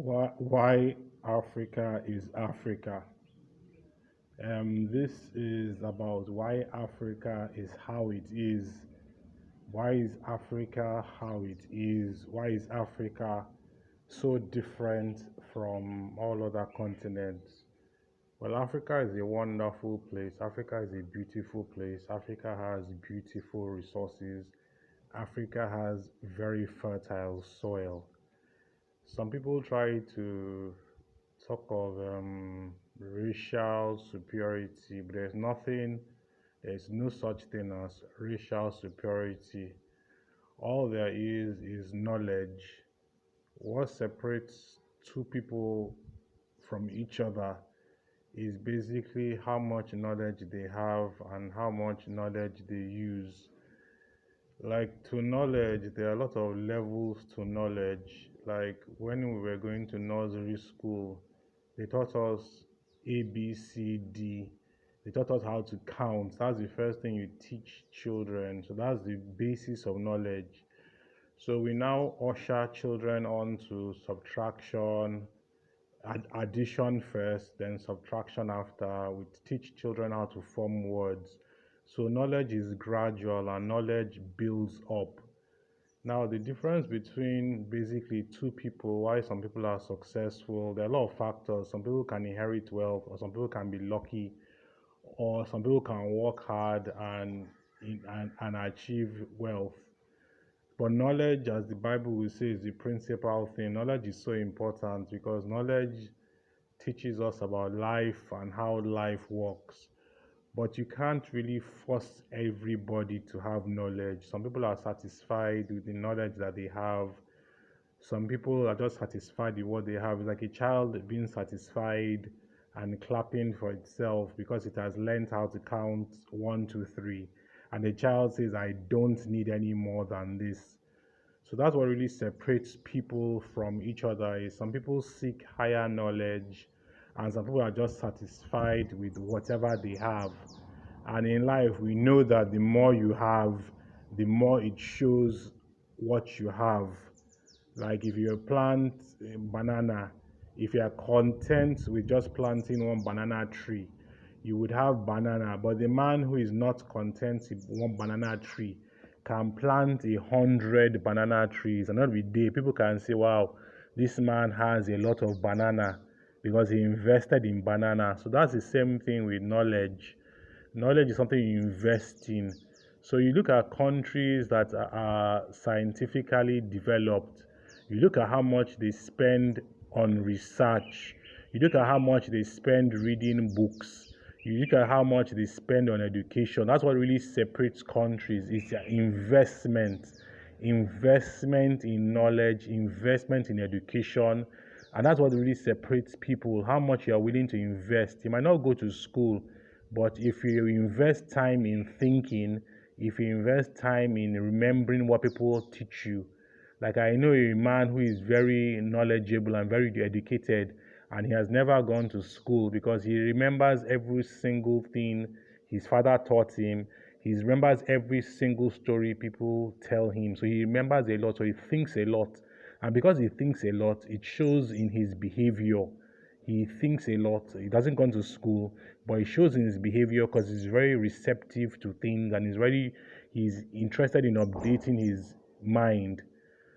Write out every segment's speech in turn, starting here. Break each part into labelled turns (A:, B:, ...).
A: Why Africa is Africa. This is about why Africa is how it is. Why is Africa how it is? Why is Africa so different from all other continents? Well, Africa is a wonderful place. Africa is a beautiful place. Africa has beautiful resources. Africa has very fertile soil. Some people try to talk of racial superiority, but there's no such thing as racial superiority. All there is knowledge. What separates two people from each other is basically how much knowledge they have and how much knowledge they use. Like to knowledge, there are a lot of levels to knowledge. Like when we were going to nursery school, they taught us A, B, C, D. They taught us how to count. That's the first thing you teach children. So that's the basis of knowledge. So we now usher children on to subtraction, addition first, then subtraction after. We teach children how to form words. So knowledge is gradual and knowledge builds up. Now, the difference between basically two people, why some people are successful, there are a lot of factors. Some people can inherit wealth, or some people can be lucky, or some people can work hard and achieve wealth. But knowledge, as the Bible will say, is the principal thing. Knowledge is so important because knowledge teaches us about life and how life works. But you can't really force everybody to have knowledge. Some people are satisfied with the knowledge that they have. Some people are just satisfied with what they have. It's like a child being satisfied and clapping for itself because it has learned how to count one, two, three. And the child says, I don't need any more than this. So that's what really separates people from each other is some people seek higher knowledge and some people are just satisfied with whatever they have. And in life, we know that the more you have, the more it shows what you have. Like if you plant a banana, if you are content with just planting one banana tree, you would have banana. But the man who is not content with one banana tree can plant 100 banana trees, and every day people can say, wow, this man has a lot of banana because he invested in banana. So that's the same thing with knowledge. Knowledge is something you invest in. So you look at countries that are scientifically developed, you look at how much they spend on research, you look at how much they spend reading books, you look at how much they spend on education. That's what really separates countries is their investment. Investment in knowledge, investment in education, and that's what really separates people. How much you are willing to invest. You might not go to school, but if you invest time in thinking, if you invest time in remembering what people teach you, like I know a man who is very knowledgeable and very educated, and he has never gone to school because he remembers every single thing his father taught him. He remembers every single story people tell him. So he remembers a lot, so he thinks a lot. And because he thinks a lot, it shows in his behavior. He thinks a lot. He doesn't go to school, but it shows in his behavior because he's very receptive to things and he's interested in updating his mind.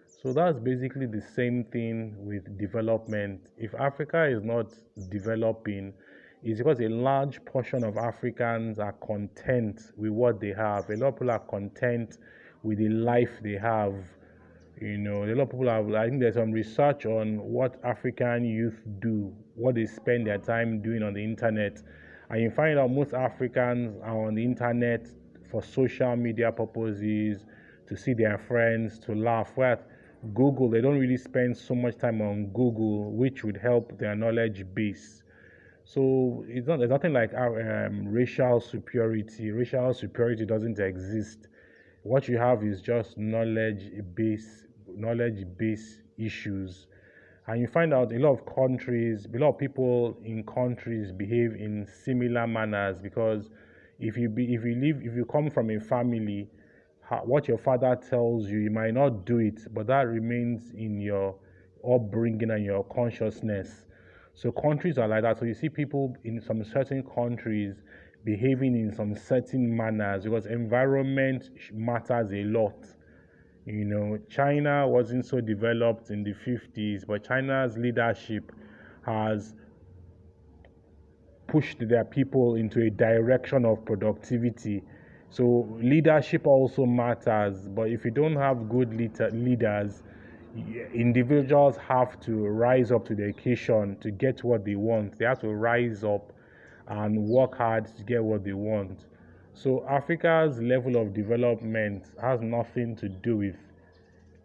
A: So that's basically the same thing with development. If Africa is not developing, it's because a large portion of Africans are content with what they have. A lot of people are content with the life they have. A lot of people have, I think there's some research on what African youth do, what they spend their time doing on the internet. And you find out most Africans are on the internet for social media purposes, to see their friends, to laugh. Where Google, they don't really spend so much time on Google, which would help their knowledge base. So there's nothing like racial superiority. Racial superiority doesn't exist. What you have is just knowledge based issues. And you find out a lot of countries, a lot of people in countries behave in similar manners because if you come from a family, what your father tells you, you might not do it, but that remains in your upbringing and your consciousness. So countries are like that. So you see people in some certain countries behaving in some certain manners because environment matters a lot. China wasn't so developed in the 50s, but China's leadership has pushed their people into a direction of productivity. So leadership also matters, but if you don't have good leaders, individuals have to rise up to the occasion to get what they want. They have to rise up and work hard to get what they want. So Africa's level of development has nothing to do with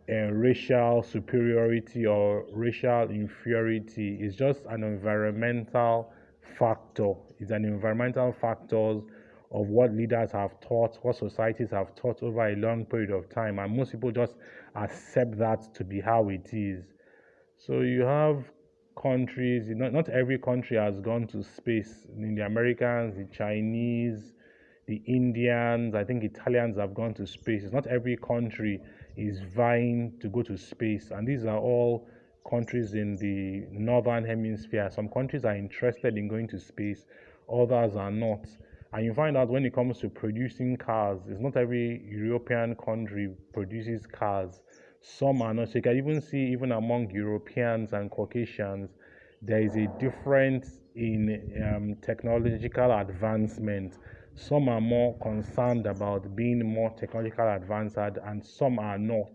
A: racial superiority or racial inferiority. Is just an environmental factor. It's an environmental factors of what leaders have taught, what societies have taught over a long period of time, and most people just accept that to be how it is. So you have countries, not every country has gone to space. In the Americans, the Chinese, the Indians, I think Italians have gone to space. It's not every country is vying to go to space, and these are all countries in the northern hemisphere. Some countries are interested in going to space, others are not. And you find out when it comes to producing cars, it's not every European country produces cars. Some are not. So you can even see, even among Europeans and Caucasians, there is a difference in technological advancement. Some are more concerned about being more technological advanced, and some are not.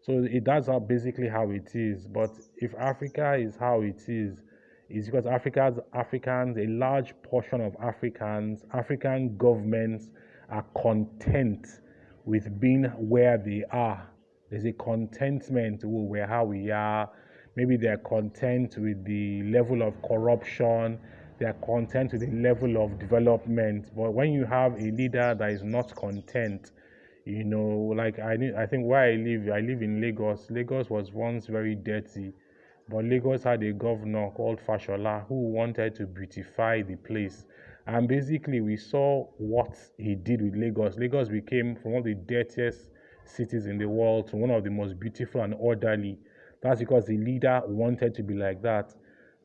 A: So that's basically how it is. But if Africa is how it is because Africans, a large portion of African governments are content with being where they are. There's a contentment with how we are. Maybe they're content with the level of corruption, they're content with the level of development. But when you have a leader that is not content, like I think where I live in Lagos. Lagos was once very dirty, but Lagos had a governor called Fashola who wanted to beautify the place. And basically, we saw what he did with Lagos. Lagos became from one of the dirtiest cities in the world to one of the most beautiful and orderly. That's because the leader wanted to be like that.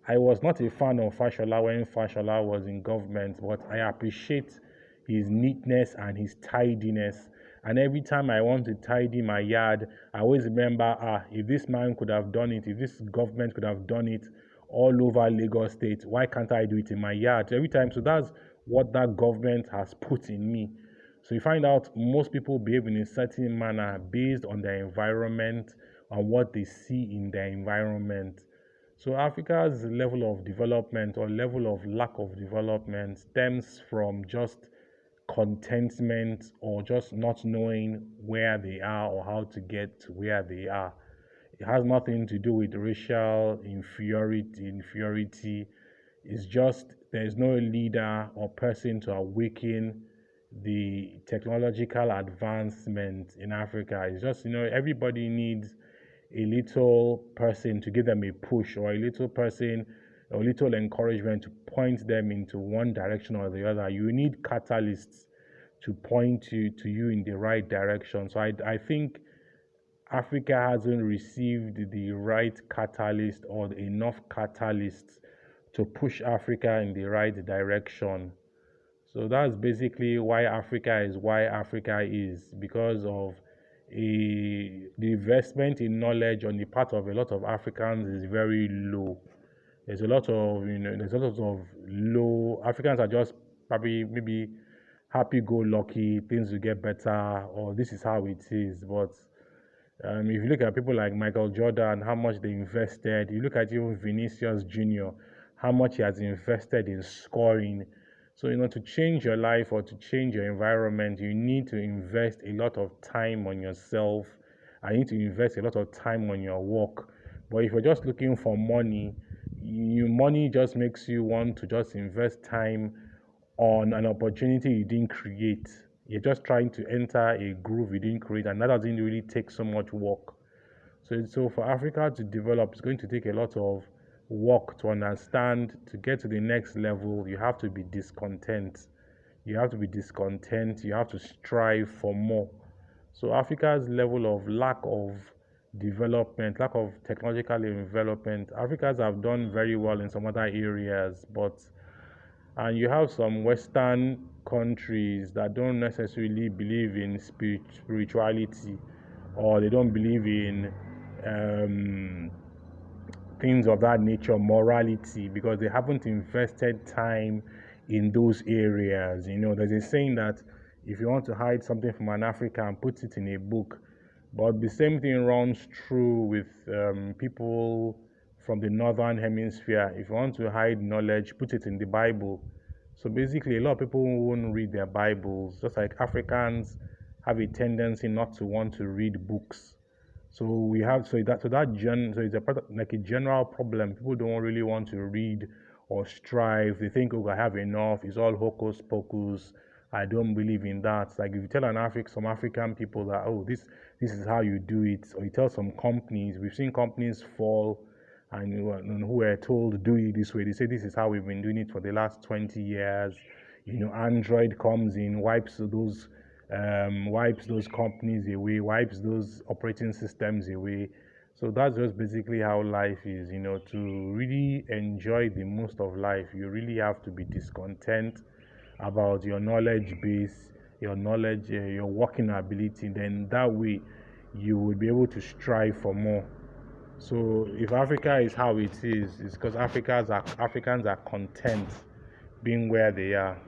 A: I was not a fan of Fashola when Fashola was in government, but I appreciate his neatness and his tidiness. And every time I want to tidy my yard, I always remember, if this man could have done it, if this government could have done it all over Lagos State, why can't I do it in my yard? Every time, so that's what that government has put in me. So you find out most people behave in a certain manner based on their environment and what they see in their environment. So Africa's level of development or level of lack of development stems from just contentment or just not knowing where they are or how to get to where they are. It has nothing to do with racial inferiority. It's just there's no leader or person to awaken the technological advancement in Africa. It's just, everybody needs a little person to give them a push, or a little person, a little encouragement to point them into one direction or the other. You need catalysts to point you in the right direction. So I think Africa hasn't received the right catalyst or enough catalysts to push Africa in the right direction. So that's basically why Africa is, because of the investment in knowledge on the part of a lot of Africans is very low. There's a lot of low. Africans are just probably maybe happy-go-lucky, things will get better, or this is how it is. But if you look at people like Michael Jordan, how much they invested, you look at even Vinicius Jr., how much he has invested in scoring. So, to change your life or to change your environment, you need to invest a lot of time on yourself. I need to invest a lot of time on your work. But if you're just looking for money, money just makes you want to just invest time on an opportunity you didn't create. You're just trying to enter a groove you didn't create, and that doesn't really take so much work. So for Africa to develop, it's going to take a lot of work to understand. To get to the next level, you have to be discontent. You have to be discontent. You have to strive for more. So Africa's level of lack of development, lack of technological development. Africans have done very well in some other areas, but and you have some Western countries that don't necessarily believe in spirituality, or they don't believe in um, things of that nature, morality, because they haven't invested time in those areas. There's a saying that if you want to hide something from an African, put it in a book. But the same thing runs true with people from the northern hemisphere. If you want to hide knowledge, put it in the Bible. So basically, a lot of people won't read their Bibles, just like Africans have a tendency not to want to read books. So we have so it's like a general problem. People don't really want to read or strive. They think, oh, I have enough. It's all hocus pocus. I don't believe in that. Like if you tell some African people that, oh, this is how you do it, or you tell some companies, we've seen companies fall and who were told do it this way. They say this is how we've been doing it for the last 20 years. Android comes in, wipes those companies away, wipes those operating systems away. So that's just basically how life is. To really enjoy the most of life, you really have to be discontent about your knowledge base, your knowledge, your working ability. Then that way, you will be able to strive for more. So if Africa is how it is, it's because Africans are content being where they are.